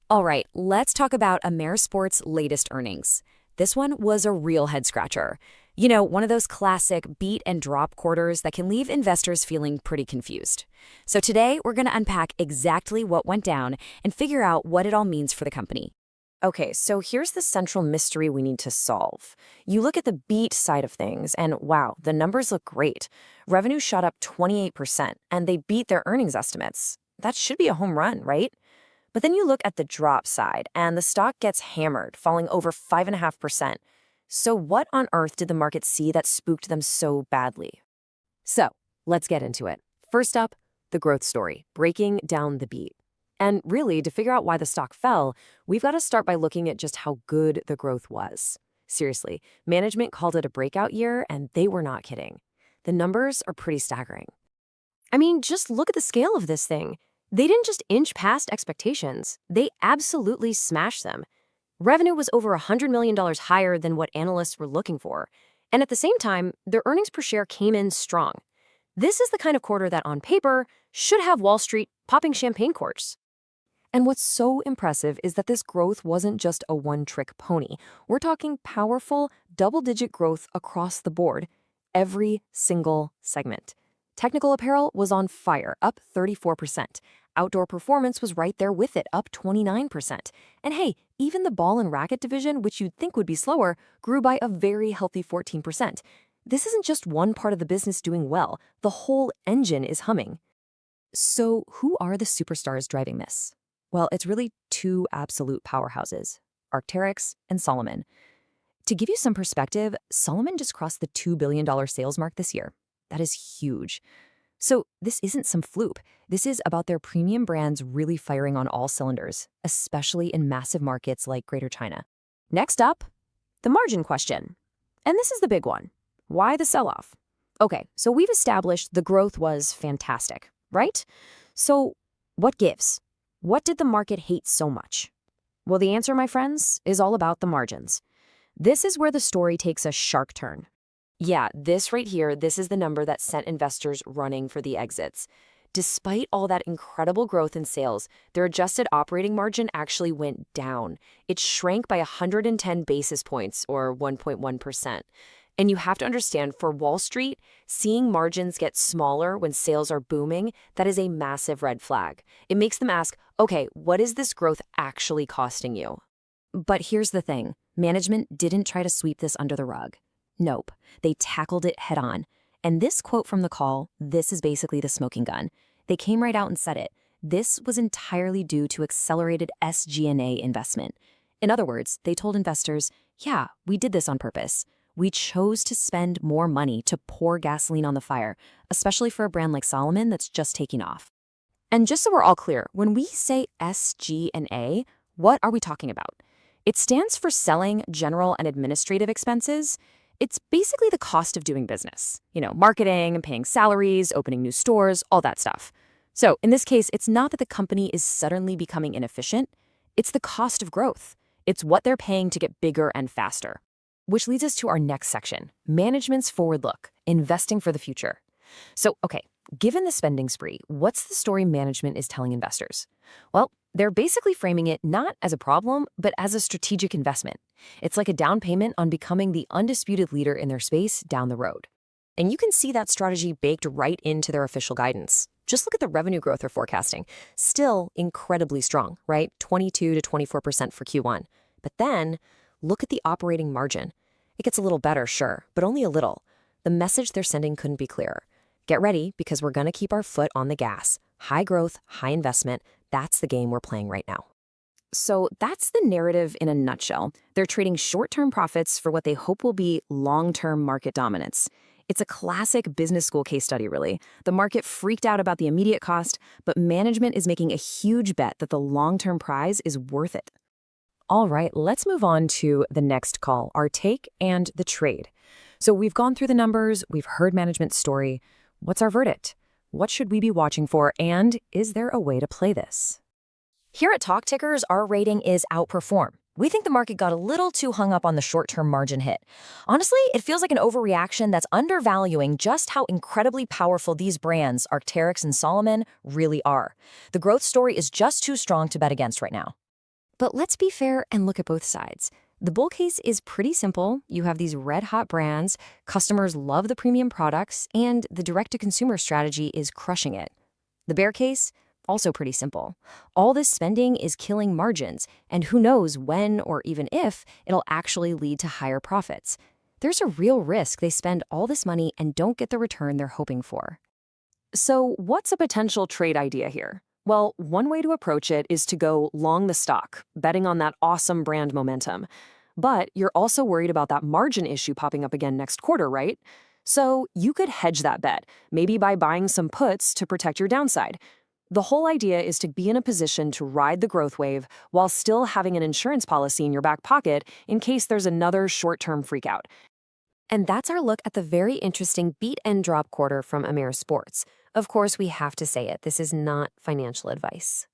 All right, let's talk about Amer Sports' latest earnings. This one was a real head scratcher. You know, one of those classic beat and drop quarters that can leave investors feeling pretty confused. So today, we're going to unpack exactly what went down and figure out what it all means for the company. Okay, so here's the central mystery we need to solve. You look at the beat side of things, and wow, the numbers look great. Revenue shot up 28%, and they beat their earnings estimates. That should be a home run, right? But then you look at the drop side, and the stock gets hammered, falling over 5.5%. So, what on earth did the market see that spooked them so badly? So, let's get into it. First up, the growth story, breaking down the beat. And really, to figure out why the stock fell, we've got to start by looking at just how good the growth was. Seriously, management called it a breakout year, and they were not kidding. The numbers are pretty staggering. I mean, just look at the scale of this thing. They didn't just inch past expectations, they absolutely smashed them. Revenue was over $100 million higher than what analysts were looking for. And at the same time, their earnings per share came in strong. This is the kind of quarter that, on paper, should have Wall Street popping champagne corks. And what's so impressive is that this growth wasn't just a one-trick pony. We're talking powerful, double-digit growth across the board, every single segment. Technical apparel was on fire, up 34%. Outdoor performance was right there with it, up 29%. And hey, even the ball and racket division, which you'd think would be slower, grew by a very healthy 14%. This isn't just one part of the business doing well. The whole engine is humming. So who are the superstars driving this? Well, it's really two absolute powerhouses, Arc'teryx and Salomon. To give you some perspective, Salomon just crossed the $2 billion sales mark this year. That is huge. So this isn't some fluke. This is about their premium brands really firing on all cylinders, especially in massive markets like Greater China. Next up, the margin question. And this is the big one. Why the sell-off? Okay, so we've established the growth was fantastic, right? So what gives? What did the market hate so much? Well, the answer, my friends, is all about the margins. This is where the story takes a sharp turn. Yeah, this right here, this is the number that sent investors running for the exits. Despite all that incredible growth in sales, their adjusted operating margin actually went down. It shrank by 110 basis points, or 1.1%. And you have to understand, for Wall Street, seeing margins get smaller when sales are booming, that is a massive red flag. It makes them ask, okay, what is this growth actually costing you? But here's the thing. Management didn't try to sweep this under the rug. Nope. They tackled it head on. And this quote from the call, this is basically the smoking gun. They came right out and said it. This was entirely due to accelerated SG&A investment. In other words, they told investors, yeah, we did this on purpose. We chose to spend more money to pour gasoline on the fire, especially for a brand like Salomon that's just taking off. And just so we're all clear, when we say SG&A, what are we talking about? It stands for Selling, General, and Administrative Expenses. It's basically the cost of doing business. You know, marketing, paying salaries, opening new stores, all that stuff. So in this case, it's not that the company is suddenly becoming inefficient. It's the cost of growth. It's what they're paying to get bigger and faster. Which leads us to our next section, management's forward look, investing for the future. So, okay, given the spending spree, what's the story management is telling investors? Well, they're basically framing it not as a problem, but as a strategic investment. It's like a down payment on becoming the undisputed leader in their space down the road. And you can see that strategy baked right into their official guidance. Just look at the revenue growth they're forecasting. Still incredibly strong, right? 22 to 24% for Q1. But then, look at the operating margin. It gets a little better, sure, but only a little. The message they're sending couldn't be clearer. Get ready, because we're going to keep our foot on the gas. High growth, high investment, that's the game we're playing right now. So that's the narrative in a nutshell. They're trading short-term profits for what they hope will be long-term market dominance. It's a classic business school case study, really. The market freaked out about the immediate cost, but management is making a huge bet that the long-term prize is worth it. All right, let's move on to the next call, our take and the trade. So we've gone through the numbers, we've heard management's story. What's our verdict? What should we be watching for, and is there a way to play this? Here at Talk Tickers, our rating is outperform. We think the market got a little too hung up on the short-term margin hit. Honestly, it feels like an overreaction that's undervaluing just how incredibly powerful these brands, Arc'teryx and Salomon, really are. The growth story is just too strong to bet against right now. But let's be fair and look at both sides. The bull case is pretty simple. You have these red-hot brands, customers love the premium products, and the direct-to-consumer strategy is crushing it. The bear case? Also pretty simple. All this spending is killing margins, and who knows when or even if it'll actually lead to higher profits. There's a real risk they spend all this money and don't get the return they're hoping for. So what's a potential trade idea here? Well, one way to approach it is to go long the stock, betting on that awesome brand momentum. But you're also worried about that margin issue popping up again next quarter, right? So you could hedge that bet, maybe by buying some puts to protect your downside. The whole idea is to be in a position to ride the growth wave while still having an insurance policy in your back pocket in case there's another short-term freakout. And that's our look at the very interesting beat and drop quarter from Amer Sports. Of course, we have to say it, this is not financial advice.